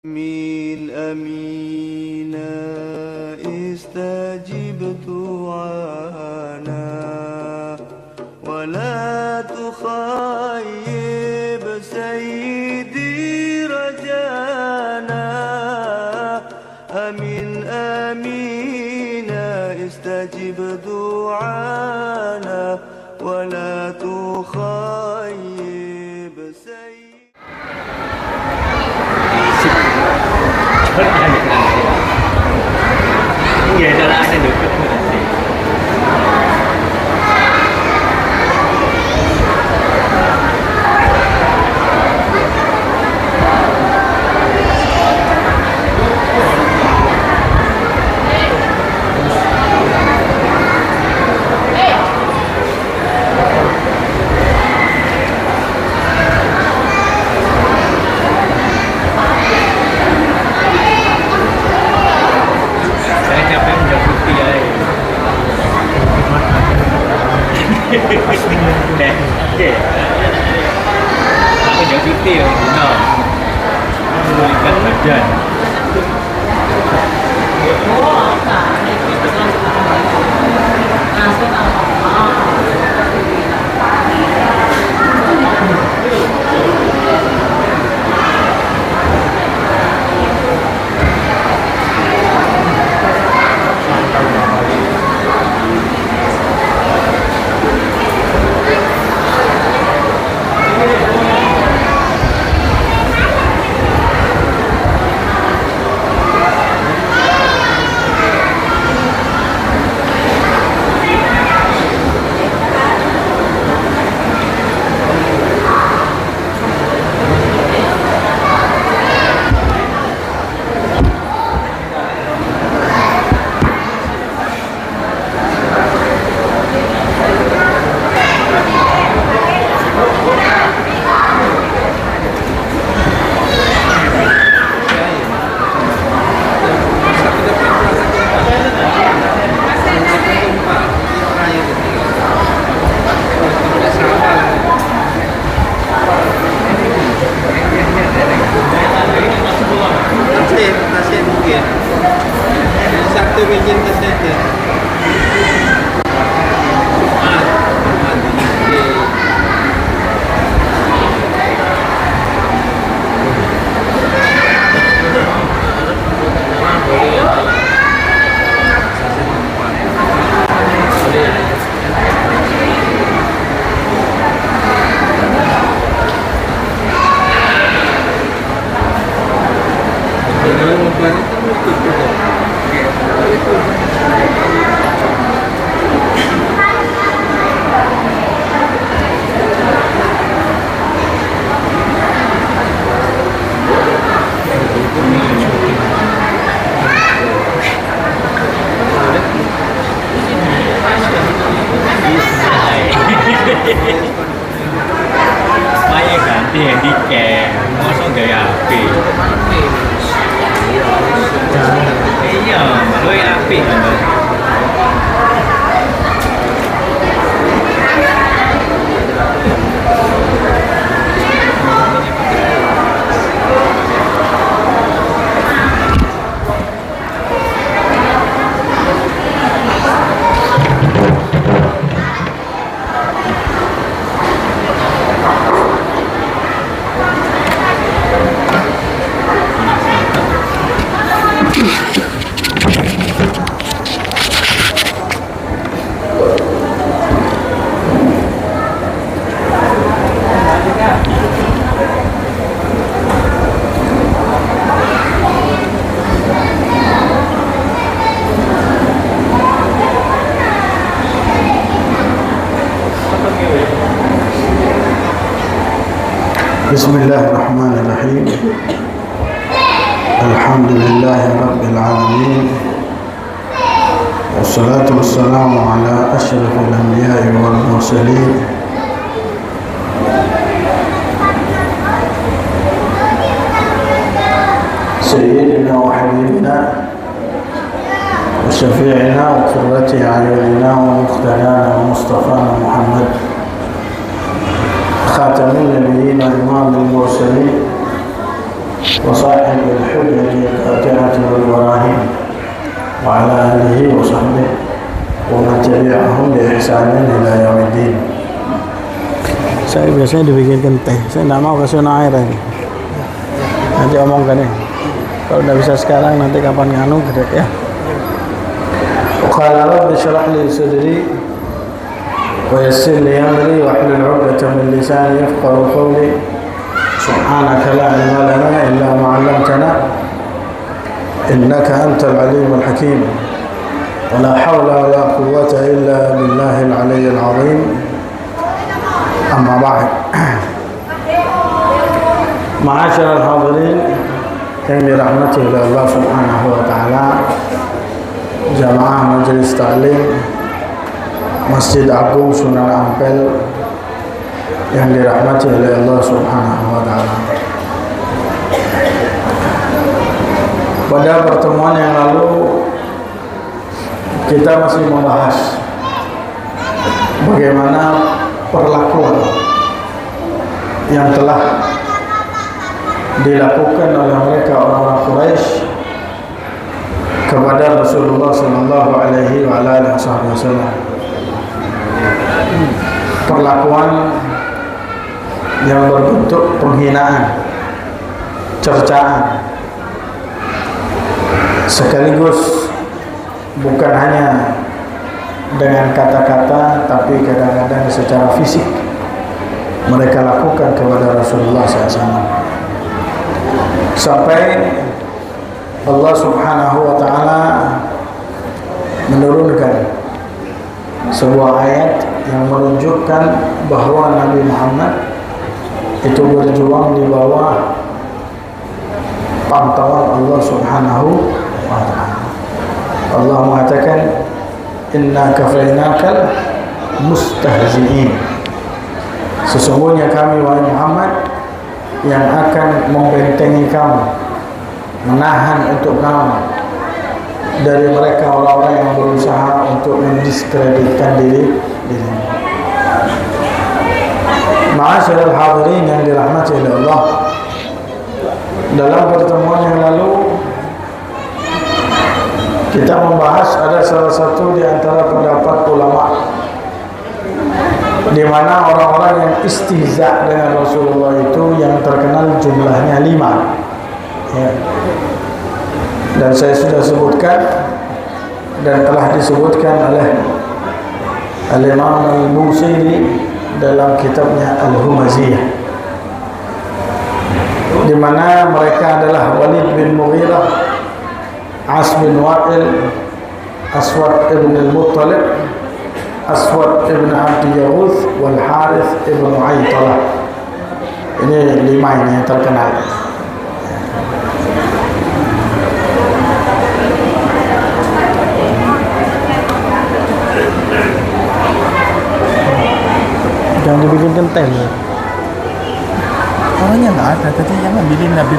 ميل أمينا استجب دعانا ولا تخيب سيدي رجانا أمين أمينا استجب دعانا ولا تخيب سيدي Iya, cara ada deket nanti. Aku udah cuti ya, benar. Memulihkan badan. Supaya ganti handicap, masa gaya HP. Iya, lu HP kan. بسم الله الرحمن الرحيم الحمد لله رب العالمين والصلاة والسلام على أشرف الأنبياء والمرسلين سيدنا وحبيبنا وشفيعنا وقرة أعيننا ومقتدانا ومصطفانا محمد خاتم النبيين وإمام المرسلين وصاحب الحجة القاطعة والبراهين وعلى آله وصحبه ومن تبعهم بإحسان إلى يوم الدين. Saya biasanya dibikinkan teh. Saya tidak mau kasih air ini. Nanti omongkan ya. Kalau tidak bisa sekarang, nanti kapan nganu gede ya. Qala rabbi shrah li sadri wa yassir li amri wahlul 'uqdatam min lisani yafqahu qawli. Subhanaka la ilma lana illa ma 'allamtana innaka antal 'alimul hakim. Wa la hawla wa la quwwata illa billahil 'aliyyil 'azim. Amma ba'd. Ma'asyiral hadirin yang dirahmati oleh Allah Subhanahu wa taala, jamaah majelis taklim Masjid Agung Sunan Ampel yang dirahmati oleh Allah Subhanahu wa taala. Pada pertemuan yang lalu kita masih membahas bagaimana perlakuan yang telah dilakukan oleh mereka orang-orang Quraisy kepada Rasulullah sallallahu alaihi wasallam. Perlakuan yang berbentuk penghinaan, cercaan, sekaligus bukan hanya dengan kata-kata, tapi kadang-kadang secara fisik mereka lakukan kepada Rasulullah SAW. Sampai Allah Subhanahu wa taala menurunkan sebuah ayat yang menunjukkan bahwa Nabi Muhammad itu berjuang di bawah pantauan Allah Subhanahu wa taala. Allah mengatakan, inna kafainakal mustahzi'in. Sesungguhnya kami wahai Muhammad yang akan membentengi kamu, menahan untuk kamu dari mereka orang-orang yang berusaha untuk mendiskreditkan diri. Ma'asyiral hadirin yang dirahmati oleh Allah, dalam pertemuan yang lalu kita membahas ada salah satu di antara pendapat ulama di mana orang-orang yang istihza dengan Rasulullah itu yang terkenal jumlahnya 5 ya. Dan saya sudah sebutkan dan telah disebutkan oleh Al-Imam Al-Busiri dalam kitabnya Al-Humaziyah, di mana mereka adalah Walid bin Mughirah, As bin Wa'il, Aswad ibn al-Muttalib, Aswad ibn Abdi Yawuth, wal Harith ibn Aitalah. Ini 5 ini yang terkenal. Jangan dibikinkan teh. Orangnya nggak ada, tadi yang ngambilin Nabi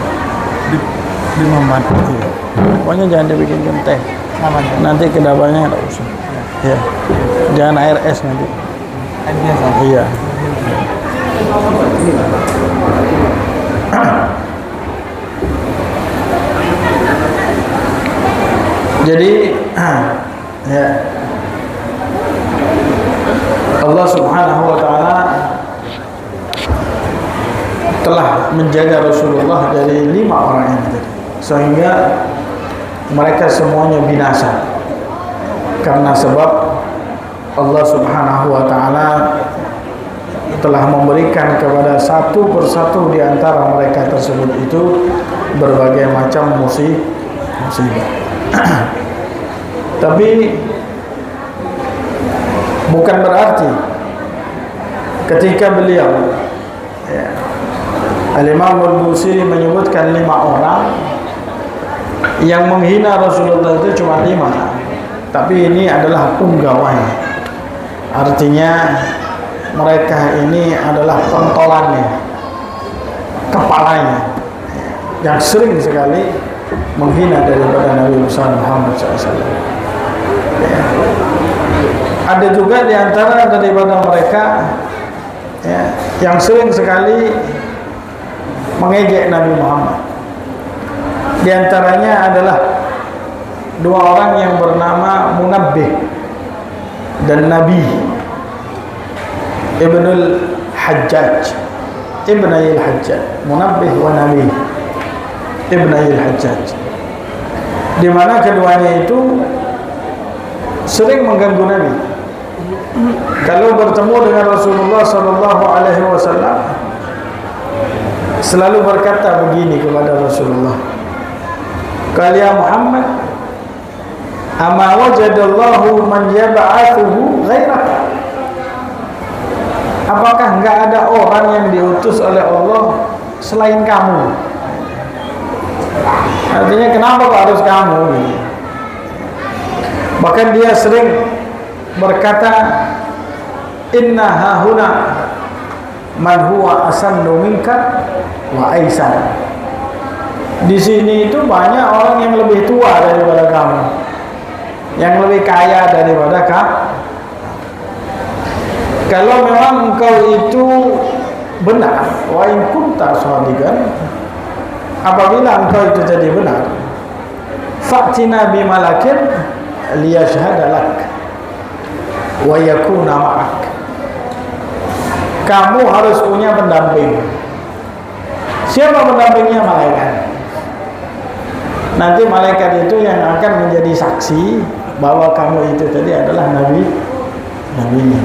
di Muhammad itu. Pokoknya jangan dibikinkan teh. Namanya. Nanti kedapannya ada usah. Ya. Jangan air es nanti. Air biasa. Iya. Jadi ya, Allah Subhanahu wa taala telah menjaga Rasulullah dari 5 orang ini tadi, sehingga mereka semuanya binasa karena sebab Allah Subhanahu wa taala telah memberikan kepada satu persatu di antara mereka tersebut itu berbagai macam musibah. Tapi bukan berarti ketika beliau ya, Al-Imam Al-Busiri menyebutkan 5 orang yang menghina Rasulullah itu cuma 5, tapi ini adalah punggawai, artinya mereka ini adalah pentolannya, kepalanya yang sering sekali menghina daripada Nabi Muhammad SAW. Ya. Ada juga di antara daripada mereka ya, yang sering sekali mengejek Nabi Muhammad, Di antaranya adalah dua orang yang bernama Munabbih dan Nabi Ibnul Hajjaj, Ibnayil Hajjaj, Munabbih wa Nabi Ibnayil Hajjaj, di mana keduanya itu sering mengganggu Nabi. Kalau bertemu dengan Rasulullah sallallahu alaihi wasallam selalu berkata begini kepada Rasulullah, "Qala ya Muhammad, ama wajadallahu man yab'athuhu ghairaka?" Apakah enggak ada orang yang diutus oleh Allah selain kamu? Artinya kenapa kok harus kamu? Bahkan dia sering berkata, "Inna hahuna man huwa asannu minka wa aisar." Di sini itu banyak orang yang lebih tua daripada kamu, yang lebih kaya daripada kamu. Kalau memang engkau itu benar, wa in kunta shadiqan, apabila engkau itu jadi benar, fa'tina bi malakin liyashhada lak wa yakuna ma'ak. Kamu harus punya pendamping. Siapa pendampingnya? Malaikat. Nanti malaikat itu yang akan menjadi saksi bahwa kamu itu tadi adalah nabinya.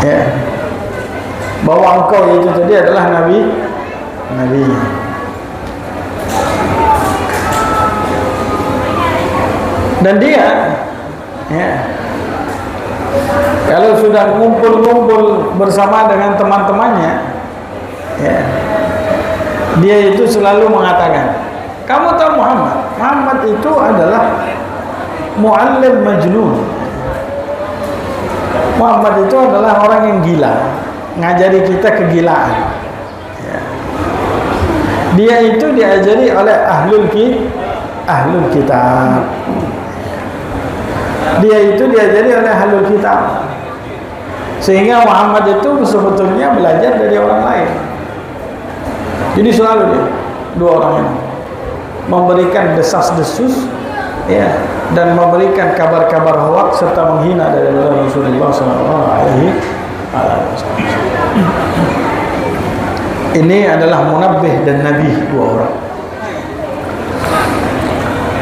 Ya, bahwa engkau itu tadi adalah nabinya. Dan dia, ya, kalau sudah ngumpul-ngumpul bersama dengan teman-temannya, ya, dia itu selalu mengatakan, kamu tahu Muhammad itu adalah mu'allim majnun. Muhammad itu adalah orang yang gila, ngajari kita kegilaan. Ya. Dia itu diajari oleh ahlul kitab. Dia itu diajari oleh ahlul kitab. Sehingga Muhammad itu sebetulnya belajar dari orang lain. Jadi selalu dia, dua orang ini memberikan desas-desus, ya, dan memberikan kabar-kabar hoaks serta menghina dari Rasulullah SAW. Ini adalah Munabbih dan Nabi, dua orang.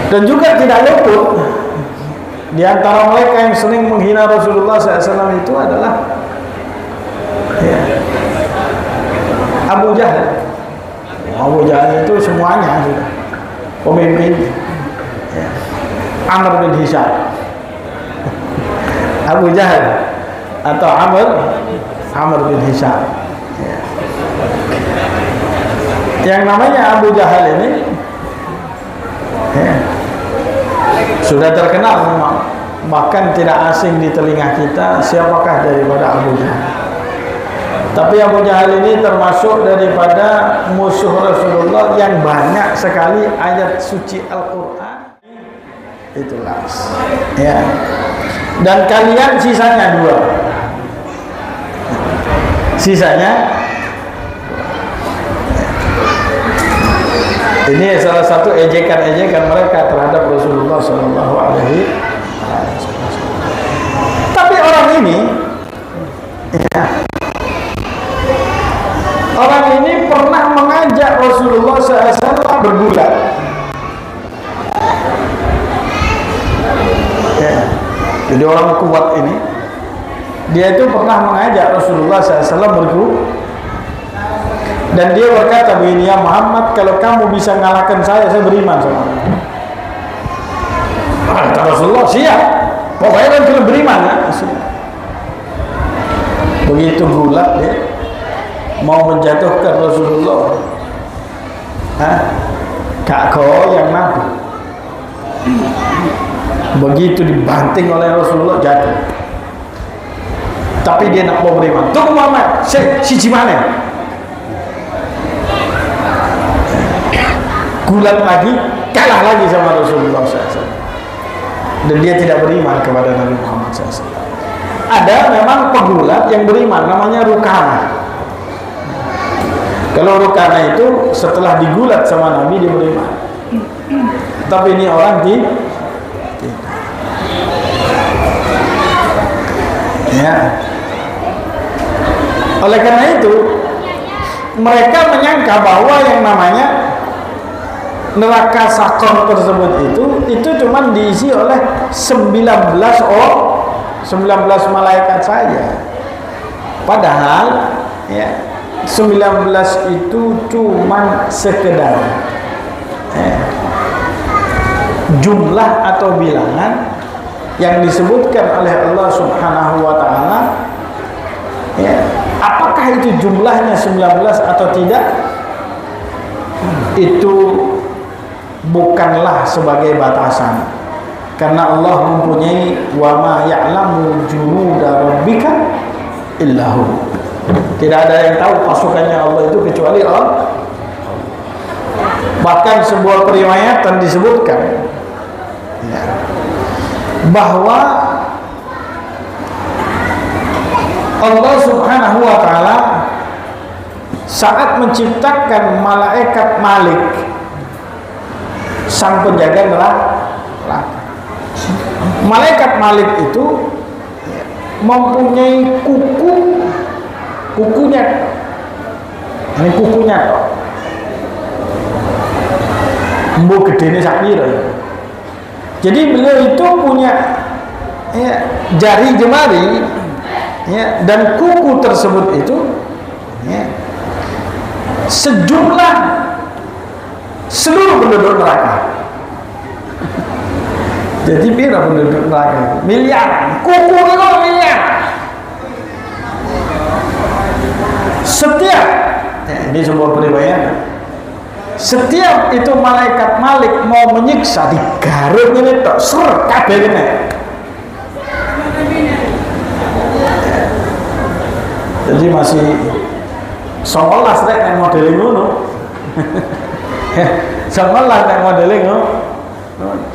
Dan juga tidak luput di antara mereka yang sering menghina Rasulullah SAW itu adalah, ya, Abu Jahal. Abu Jahal itu semuanya sudah pemimpin, ya. Amr bin Hisham, Abu Jahal atau Amr bin Hisham, ya. Yang namanya Abu Jahal ini, ya, sudah terkenal memang, bahkan tidak asing di telinga kita siapakah daripada Abu Jahal. Tapi Abu Jahal ini termasuk daripada musuh Rasulullah yang banyak sekali ayat suci Al-Quran itulah, ya. Dan kalian sisanya dua, sisanya ini salah satu ejekan-ejekan mereka terhadap Rasulullah SAW. Tapi orang ini, ya, orang ini pernah mengajak Rasulullah SAW bergulat. Ya. Jadi orang kuat ini, dia itu pernah mengajak Rasulullah SAW bergulat. Dan dia berkata begini, ya Muhammad, kalau kamu bisa ngalahkan saya beriman sama kamu. Kata Rasulullah, siap. Pokoknya kan kena beriman, ya. Begitu gulat dia mau menjatuhkan Rasulullah, kak kau yang nabi. Begitu dibanting oleh Rasulullah, jatuh. Tapi dia nak mau beriman. Tunggu Muhammad, si Cimane gulat lagi, kalah lagi sama Rasulullah SAW. Dan dia tidak beriman kepada Nabi Muhammad SAW. Ada memang pegulat yang beriman, namanya Rukamah. Kalau Rukana itu setelah digulat sama Nabi dia beriman. Tapi ini orang tidak. Ya. Oleh karena itu mereka menyangka bahwa yang namanya neraka Sakor tersebut itu cuma diisi oleh 19 malaikat saja. Padahal ya 19 itu cuma sekedar jumlah atau bilangan yang disebutkan oleh Allah Subhanahu wa taala. Ya, apakah itu jumlahnya 19 atau tidak? Itu bukanlah sebagai batasan. Karena Allah mempunyai wa ma ya'lamu junuda rabbika illahu. Tidak ada yang tahu pasukannya Allah itu kecuali Allah. Bahkan sebuah periwayatan disebutkan ya, bahwa Allah Subhanahu wa taala saat menciptakan malaikat Malik, sang penjaga neraka. Malaikat Malik itu mempunyai kukunya. Ini kukunya kok. Mbok gedene sak pira. Jadi beliau itu punya ya, jari jemari ya, dan kuku tersebut itu ya, sejumlah seluruh penduduk neraka. Jadi pira penduduk neraka? Miliaran. Kuku itu miliar. Setiap ini sebuah periwayatan. Setiap itu malaikat Malik mau menyiksa digaruk ini tok sur kabeh ini. Jadi masih 19 rek nek modeling ngono. 19 nek modeling ngono.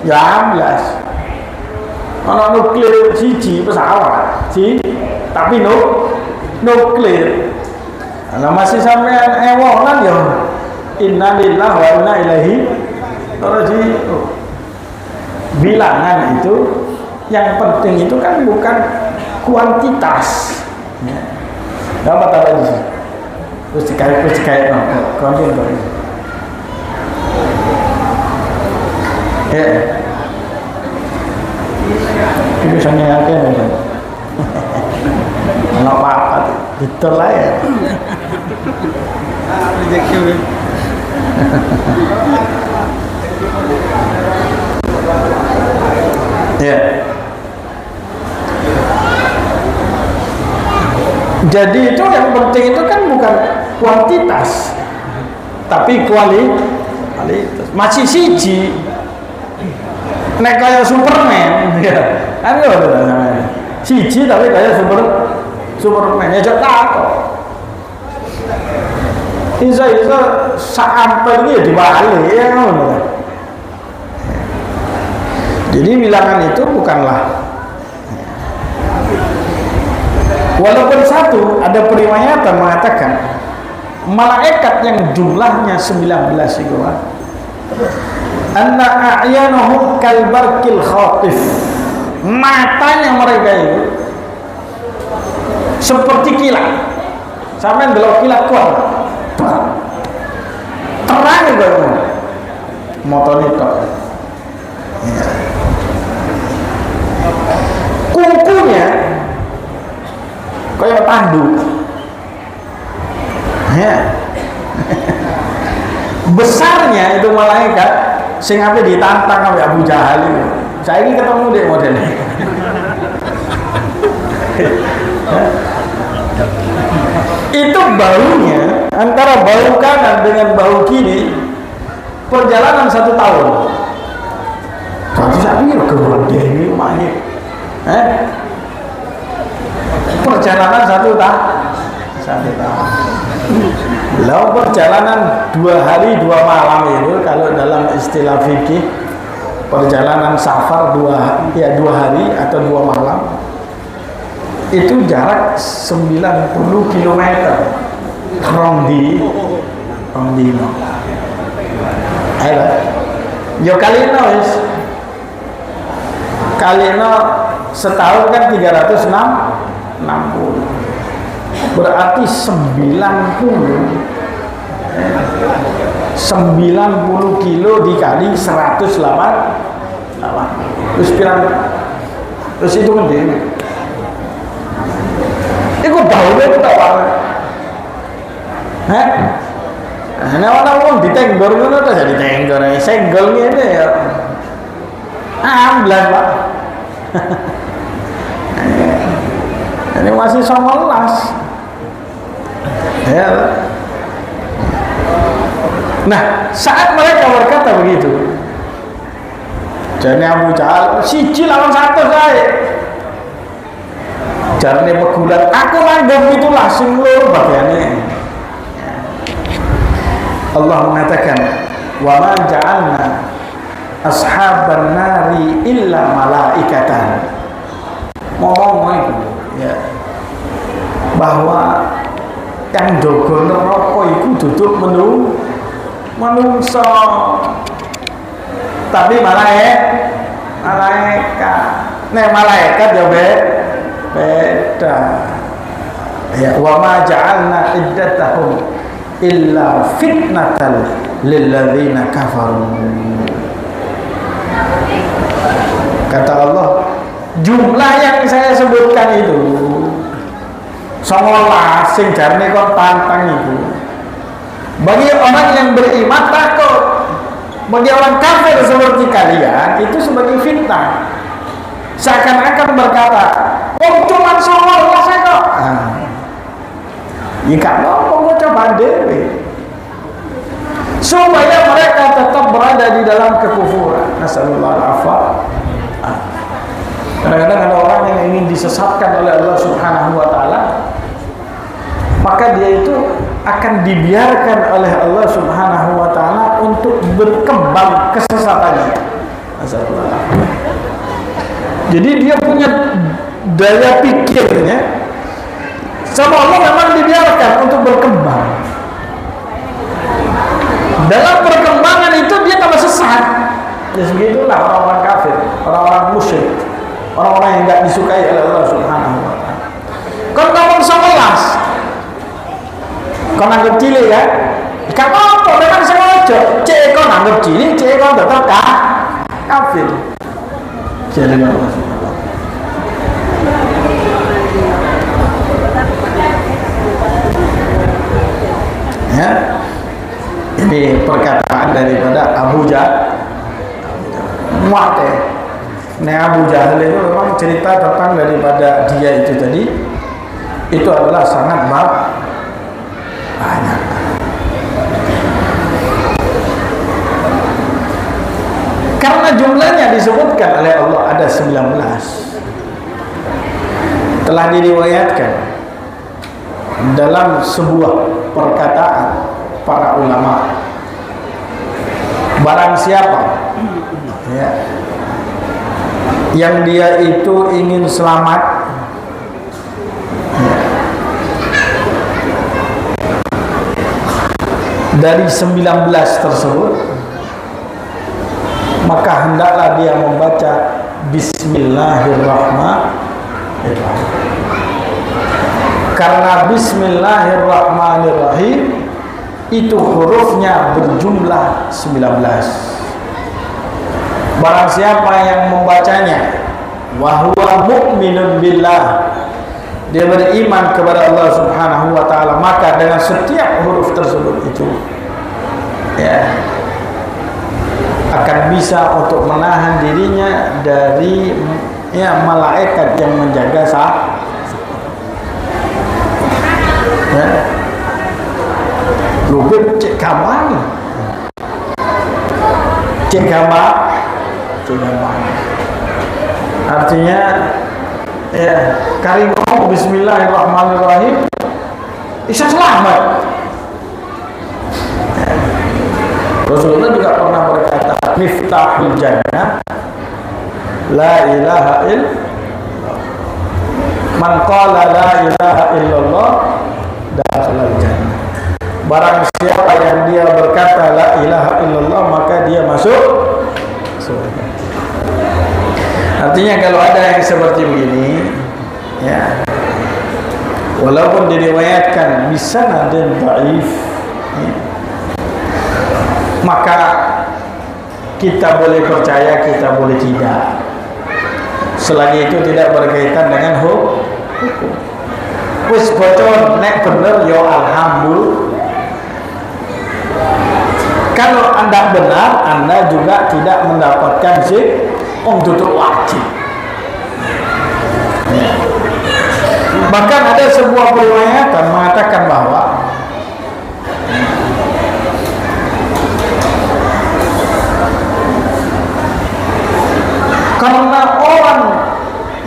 Ya 11. Ana nuklir siji pesawat, tapi nuklir. Nah masih sampean ewonan ya. Inna lillahi wa inna ilaihi raji'un. Bilangan itu yang penting itu kan bukan kuantitas. Ya. Apa tadi sih? Terus dikait konten. Ya. Itu sangat yakin ya. Nggak apa-apa, itulah ya. Ya. Jadi itu yang penting itu kan bukan kuantitas, tapi kualitas. Masih siji. Nek kayak Superman, ya. Kan lho namanya. Siji tapi kayak Superman. Ya jek takok. Isa sampai ini dibalik ya ngono. Jadi bilangan itu bukanlah. Walaupun satu ada periwayatan mengatakan malaikat yang jumlahnya 19 itu anna a'yanahum kalbarkil khatif. Matanya mereka itu seperti kilat. Sampai ndelok kilat kuat. Terang itu motor itu ya. Kukunya kayak tanduk ya. Besarnya itu malaikat sing ape ditantang sampai Abu Jahal itu. Saya ini ketemu deh modelnya. Itu baunya antara bau kanan dengan bau kiri perjalanan 1 tahun. Tapi saya pikir gede ini rumahnya. Perjalanan 1 tahun. Lalu perjalanan 2 hari 2 malam itu kalau dalam istilah fikih perjalanan safar 2 hari atau 2 malam itu jarak 90 km. Rondi Rong dino. Ayo. Yo kalina wis. Kalina setahun kan 360. Berarti 90 kilo dikali 108. Terus pirang? Terus itu kan dia. Iku daunnya itu tak apa? Hah? Nah, orang ditenggor itu udah jadi tenggor. Senggolnya ini ya. Amblas pak. Ini masih 19. Ya. Nah, saat mereka berkata begitu, jadi Abu Jahal, siji lawan 100 saya. Jarane pegulat, aku nanggap itulah sing loro bagiannya. Allah mengatakan, wa ma ja'alna ashaban nari illa malaikatan. Ngomong itu ya, bahwa yang dogo neraka itu duduk menungso, tapi malaikat ya beda ya. Wa ma ja'alna iddatahum illa fitnatan lilladzina kafaru. Kata Allah, jumlah yang saya sebutkan itu 19 sing jarne kon pantang itu. Bagi orang yang beriman takut. Bagi orang kafir seperti kalian itu sebagai fitnah. Seakan-akan berkata, "Oh, cuma 19 kok." Jika mau coba dewe. Supaya mereka tetap berada di dalam kekufuran. Nasallallahu alaihi. Kadang-kadang ada orang yang ingin disesatkan oleh Allah Subhanahu wa taala, maka dia itu akan dibiarkan oleh Allah Subhanahu wa taala untuk berkembang kesesatannya. Jadi dia punya daya pikirnya sama Allah memang dibiarkan untuk berkembang. Dalam perkembangan itu dia tambah sesat. Ya segitulah orang-orang kafir, orang-orang musyrik, orang-orang yang tidak disukai oleh Allah Subhanahu wa taala. Kon ngomong 11. Kon anggap cilik kan? Kamu apa? Memang sengaja. Cek kon anggap cilik, cek kon tetap kafir. Jadi Allah. Ya. Ini perkataan daripada Abu Jahal. Muat ya. Nah, Abu Jahal itu memang cerita tentang daripada dia itu tadi itu adalah sangat banyak. Karena jumlahnya disebutkan oleh Allah ada 19. Telah diriwayatkan dalam sebuah perkataan para ulama, barang siapa ya, yang dia itu ingin selamat ya, dari 19 tersebut, maka hendaklah dia membaca Bismillahirrahmanirrahim. Karena Bismillahirrahmanirrahim itu hurufnya berjumlah 19. Barang siapa yang membacanya wa huwa mu'minun billah, dia beriman kepada Allah Subhanahu wa taala, maka dengan setiap huruf tersebut itu ya akan bisa untuk menahan dirinya dari ya malaikat yang menjaga ya. Lubit cek gambar, artinya ya karimah Bismillahirrahmanirrahim bisa selamat ya. Rasulullah juga pernah berkata, miftahul jannah la ilaha illallah, man qala la ilaha illallah dakhalal jannah. barang siapa yang dia berkata la ilaha illallah maka dia masuk surga. Artinya kalau ada yang seperti begini, ya, walaupun diriwayatkan bisanadin dhaif, ya, maka kita boleh percaya, kita boleh tidak, selagi itu tidak berkaitan dengan hukum. Wis bocor nek bener yo alhamdulillah. Kalau anda benar, anda juga tidak mendapatkan sih duduk wajib. Ya. Bahkan ada sebuah periwayatan mengatakan bahwa karena orang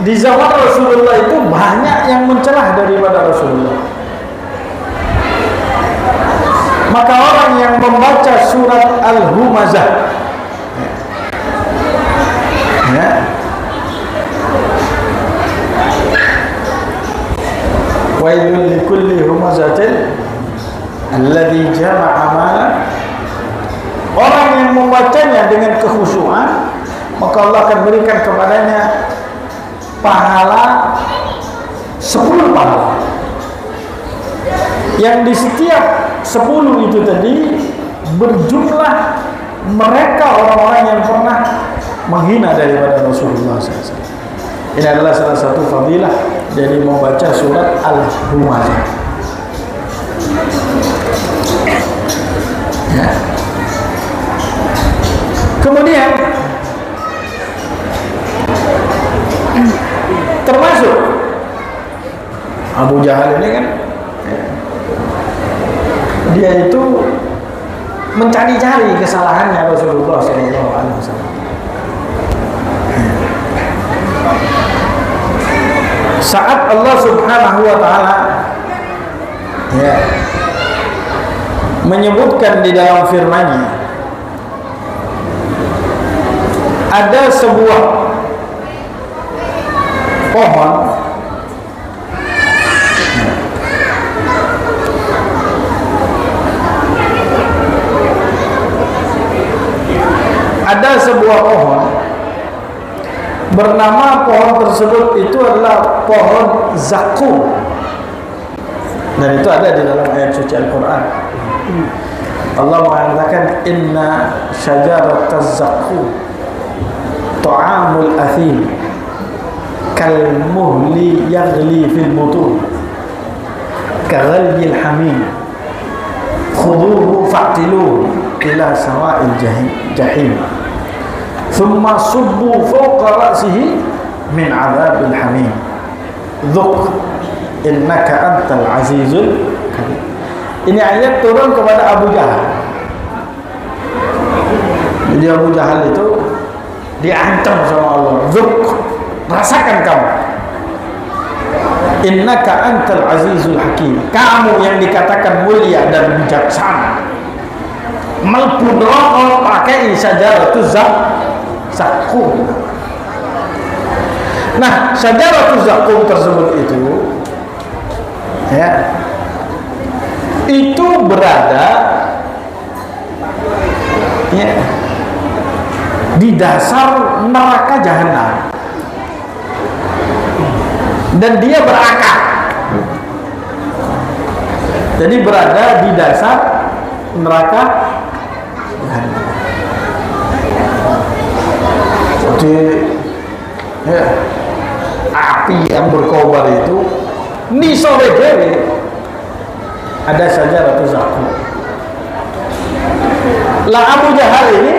di zaman Rasulullah itu banyak yang mencelah daripada Rasulullah, maka orang yang membaca surat Al-Humazah, ya, wailul likulli humazatin alladzi jama'a malan, orang yang membacanya dengan kekhusyuan maka Allah akan berikan kepadanya pahala 10 pahala, yang di setiap 10 itu tadi berjumlah mereka orang-orang yang pernah menghina daripada Rasulullah SAW. Ini adalah salah satu fadilah dari membaca surat Al-Humazah. Ya. Kemudian termasuk Abu Jahal ini kan, ya, dia itu mencari-cari kesalahannya Rasulullah SAW. Saat Allah Subhanahu wa taala, ya, menyebutkan di dalam firman-Nya ada sebuah pohon bernama pohon tersebut itu adalah pohon zakum, dan itu ada di dalam ayat suci Al-Quran. Allah mengatakan inna syajarataz zakum ta'amul athim kal muhli yaghli fil butun kaghalbil hamim khuduhu fa'tiluhu ila sawa'il jahim thumma subbu fawqa ra'sihi min 'adzabil hamim dzuk innaka antal azizul karim. Ini ayat turun kepada Abu Jahal. Jadi Abu Jahal itu diancam sama Allah, dzuk, rasakan kamu, innaka antal azizul hakim, kamu yang dikatakan mulia dan bijaksana, melbu neraka pakai syajaratuz zakum. Nah, syajaratuz zakum tersebut itu, ya, itu berada, ya, di dasar neraka jahanam, dan dia berakar. Jadi berada di dasar neraka jahanam. Seperti, ya, api yang berkobar itu di sore dewe ada syajaratuz zakum. Lah Abu Jahal ini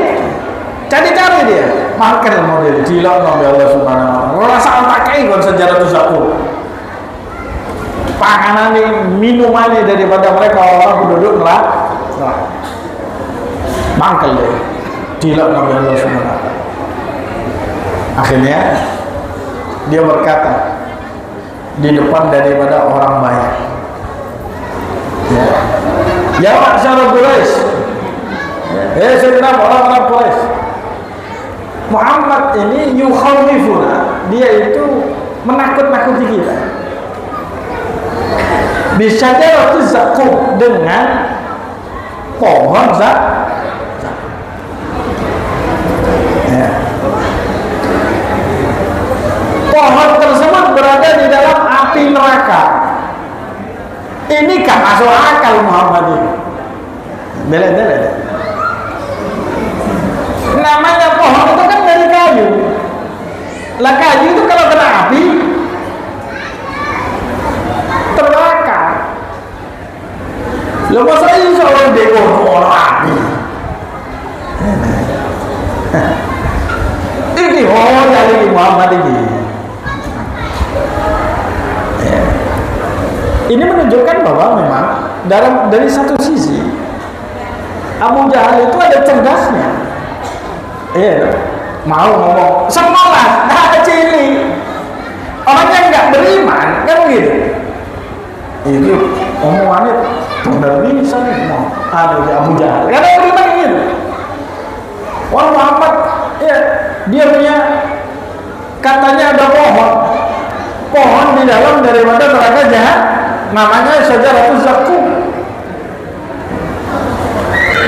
cari-cari dia, makan model dilok nabi Allah Subhanahu wa taala. Rasa pakai kon syajaratuz zakum. Pakanane minumane daripada mereka orang penduduk neraka. Mangkel dia. Dilok nabi Allah Subhanahu wa taala. Akhirnya dia berkata di depan daripada orang banyak, ya masyarakat Quraisy, segenap orang-orang Quraisy, Muhammad ini yukhawifuna, dia itu menakut-nakuti kita, bisyadaratuz zakum, dengan pohon ya. Pohon tersebut berada di dalam api neraka. Ini kan masuk akal Muhammad ini. Bela-bela. Namanya pohon itu kan dari kayu. Lah kayu itu kalau kena api terbakar. Lo masa ini seorang dekor api. Ini dari Muhammad ini. Ini menunjukkan bahwa memang dari satu sisi Abu Jahal itu ada cerdasnya. Mau ngomong sekolah, ada cili. Orang yang nggak beriman kan gitu. Itu omongannya benar bisa nih, ada Abu Jahal. Karena beriman gitu. Wah Muhammad, ya dia punya katanya ada pohon di dalam daripada neraka jahat, namanya Syajaratul Zaqqum.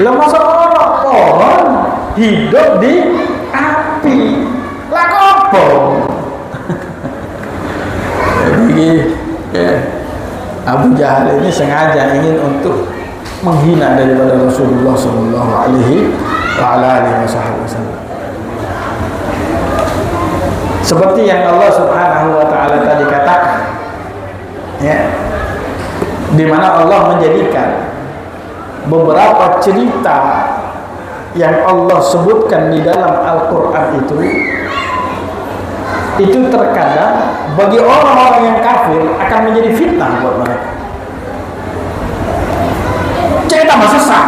Lah masa orang pohon hidup di api, lah apa? Jadi Abu Jahal ini sengaja ingin untuk menghina daripada Rasulullah Sallallahu Alaihi Wasallam. Seperti yang Allah Subhanahu Wa Taala tadi katakan, ya, di mana Allah menjadikan beberapa cerita yang Allah sebutkan di dalam Al-Quran itu terkadang bagi orang-orang yang kafir akan menjadi fitnah buat mereka. Cerita sesat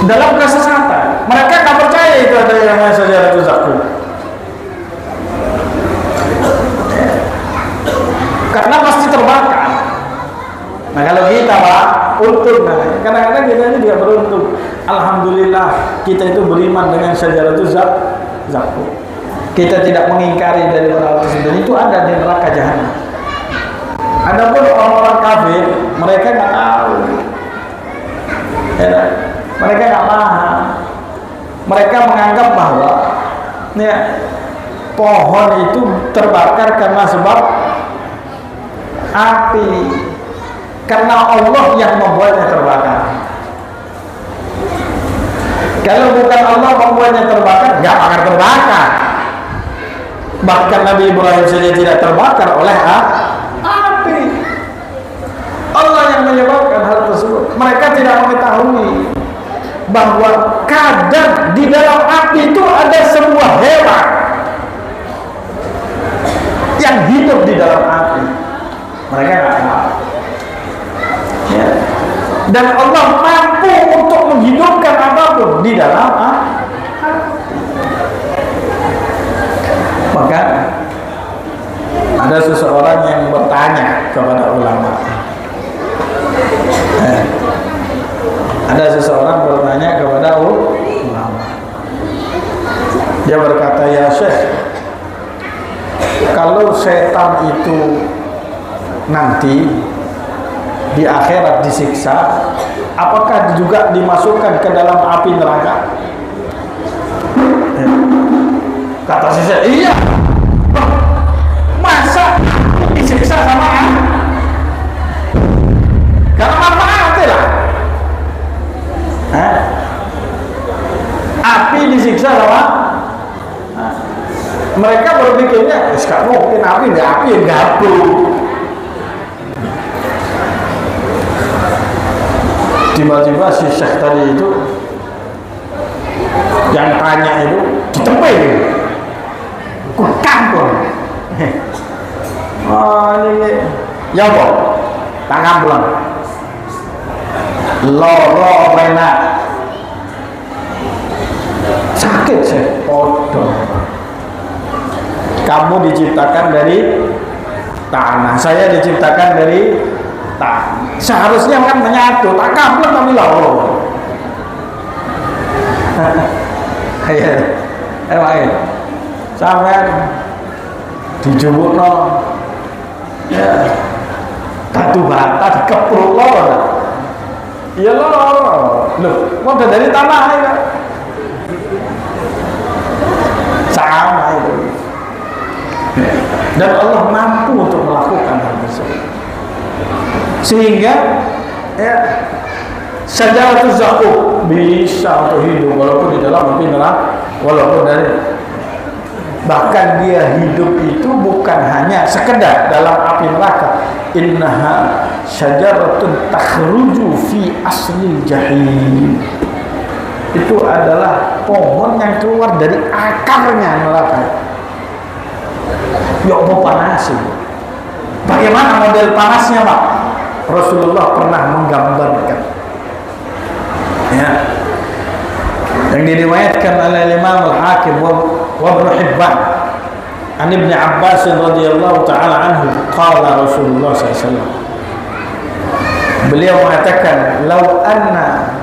dalam kesesatan, mereka nggak percaya itu ada yang namanya Syajaratul Zaqqum, karena pasti terbakar. Nah kalau kita Pak untung, kadang-kadang kita ini juga beruntung. Alhamdulillah kita itu beriman dengan Syajaratul Zaqqum. Kita tidak mengingkari dari hal tersebut. Itu ada di neraka jahanam. Adapun orang-orang kafir, mereka nggak tahu, ya, mereka nggak paham. Mereka menganggap bahwa ya, pohon itu terbakar karena sebab api, karena Allah yang membuatnya terbakar. Kalau bukan Allah membuatnya terbakar, nggak akan terbakar. Bahkan Nabi Ibrahim saja tidak terbakar oleh api. Allah yang menyebabkan hal tersebut. Mereka tidak mengetahui bahwa kadang di dalam api itu ada sebuah hewan yang hidup di dalam api. Mereka nggak tahu. Ya. Dan Allah mampu untuk menghidupkan apapun di dalam api. Maka ada seseorang yang bertanya kepada ulama. Ada seseorang bertanya kepada ulama. Dia berkata, ya Syekh, kalau setan itu nanti di akhirat disiksa, apakah juga dimasukkan ke dalam api neraka? Kata si Syekh, iya. Masa disiksa sama karena manfaatnya lah. Api disiksa sama mereka berpikirnya, sekarang mungkin api yang gabung. Tiba-tiba si Syekh tadi itu yang tanya itu ditempel kampung. Oh ini ya boh tangan pulang loro enak sakit sih podo. Kamu diciptakan dari tanah, saya diciptakan dari tanah, seharusnya kan menyatu, tak kampung tapi loro. Ayo sampai dijubuk ya batu bata dikepruk lor. Ya loh, udah dari tanah ya. Sama itu. Dan Allah mampu untuk melakukan hal tersebut. Sehingga ya Syajaratul Zakum bisa untuk hidup walaupun di dalam api neraka, walaupun dari bahkan dia hidup itu bukan hanya sekedar dalam api neraka. Innaha syajaratun takhruju fi aslil jahim. Itu adalah pohon yang keluar dari akarnya neraka. Ya Allah panas. Bagaimana model panasnya, Pak? Rasulullah pernah menggambarkan. Ya. Yang diriwayatkan oleh Imam Al-Hakim wa Ibnu Hibban an Ibnu Abbas radhiyallahu taala anhu qala Rasulullah SAW. Beliau mengatakan, "Lau anna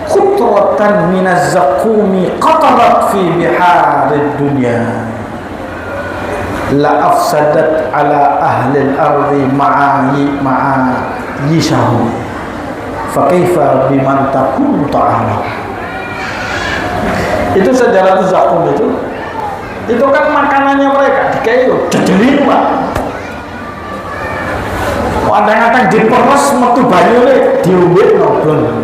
qutratan minaz zaqumi qatarat fi biharid dunya la afsadat ala ahli al-ardi ma'ayishahum fa kaifa biman takun ta'ama." Itu sejarah zakum itu kan makanannya mereka dikayu jejelin, Pak. Kadang-kadang diperes metu banyune diombe noblon.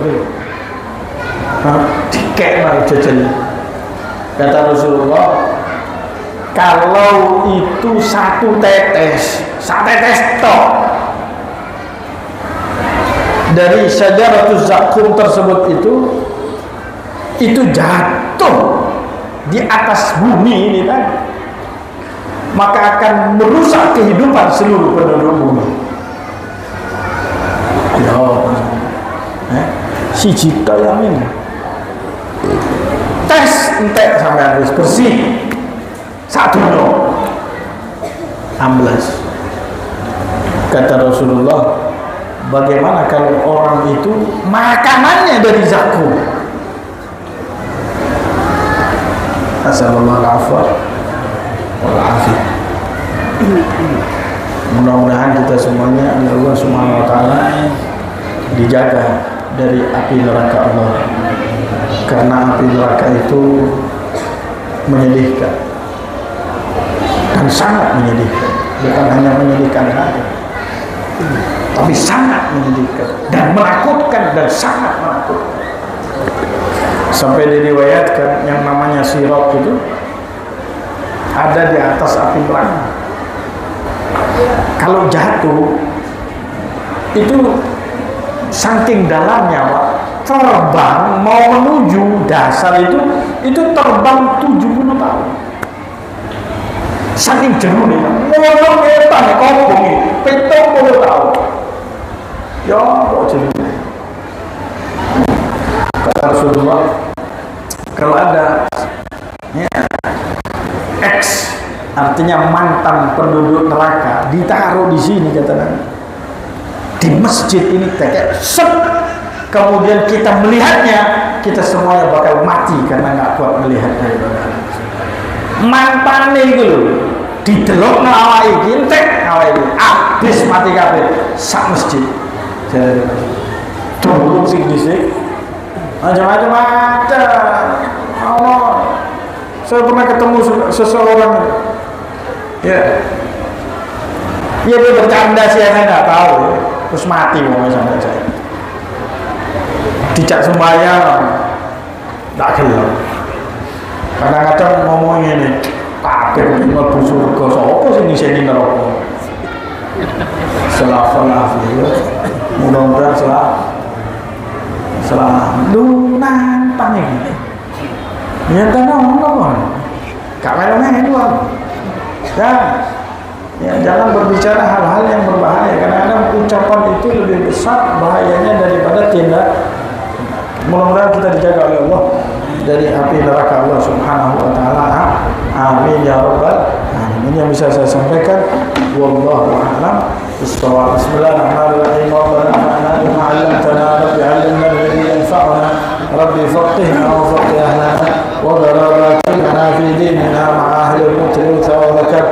Dikek jejelin. Kata Rasulullah, kalau itu satu tetes tok dari Syajaratul Zakum tersebut itu jatuh di atas bumi ini kan, maka akan merusak kehidupan seluruh penduduk bumi. Si cita yang ini tes entek sampai harus bersih satu no 16. Kata Rasulullah, bagaimana kalau orang itu makanannya dari zakum? Assalamualaikum warahmatullahi. Mudah-mudahan kita semuanya Allah Subhanahu wa taala dijaga dari api neraka Allah, karena api neraka itu menyedihkan dan sangat menyedihkan. Bukan hanya menyedihkan saja, tapi sangat menyedihkan dan menakutkan, dan sangat menakutkan. Sampai diriwayatkan yang namanya sirat itu ada di atas api neraka. Kalau jatuh itu saking dalamnya, Pak, terbang mau menuju dasar itu terbang 70 tahun. Saking jauh nih, ngomong ngetan kobong ini 70 tahun. Ya kok jauh. Kata Rasulullah, kalau ada X, artinya mantan penduduk neraka, ditaruh di sini, kata Nabi, di masjid ini, kemudian kita melihatnya, kita semuanya bakal mati karena nggak kuat melihatnya. Mantan itu loh, didelok ngawai kintek, ngawai habis mati kabeh sak masjid. Jadi tunggu sing disik macam-macam ada. Allah, saya pernah ketemu seseorang, ya dia bercanda sih, saya nggak tahu, ya. Terus mati mau sampai saya dicak sembahyang tak gelap. Kadang-kadang ngomongnya ini kabeh mlebu surga, sapa sing ngiseni neraka. Selaf-selaf ya. Mudah-mudahan selalu nantang ini. Ya tenang, gak melu-melu. Ya, jangan berbicara hal-hal yang berbahaya. Kadang-kadang ucapan itu lebih besar bahayanya daripada tindak. Mudah-mudahan kita dijaga oleh Allah dari api neraka Allah Subhanahu wa taala. Amin ya rabbal alamin. Ini yang bisa saya sampaikan. Wallahu a'lam bissawab. Bismillahirrahmanirrahim. Rabbana bima 'allamtana rabbi 'allimna alladhi yanfa'una rabbi faqihna wa faqih ahlana wa barik lana fi dinina ma'a ahli al-mutlaq wa dhakar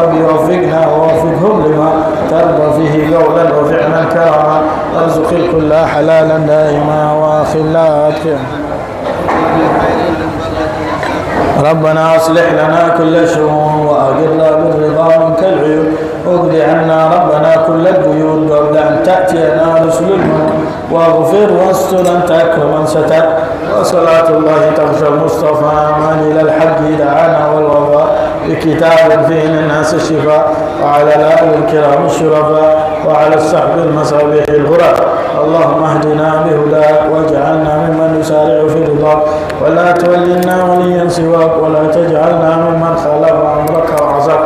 ربي وفقنا ووفقهم لما ترضى فيه قولا وفعلا كرما وارزق الكل حلالا دائما وخلات. ربنا أصلح لنا كل شؤون وأجرنا بالرضا منك العيون واقض عنا ربنا كل الديون قبل أن تأتينا رسل الموت واغفر واستر أنت أكرم من ستر. وصلاة الله تغشى المصطفى من إلى الحق دعانا والوفاء بكتاب فيه للناس الشفاء وعلى الآل الكرام الشرفاء وعلى الصحب المصابيح الغراب. اللهم اهدنا بهداك واجعلنا ممن يسارع في رضاك ولا تولنا وليا سواك ولا تجعلنا ممن خالف امرك وعصاك.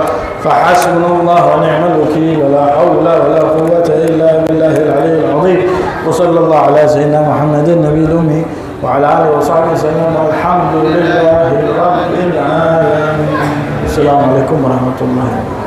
فحسبنا الله ونعم الوكيل ولا حول ولا قوة إلا بالله العلي العظيم. وصلى الله على سيدنا محمد النبي الأمي وعلى آله وصحبه وسلم والحمد لله رب العالمين. السلام عليكم ورحمة الله.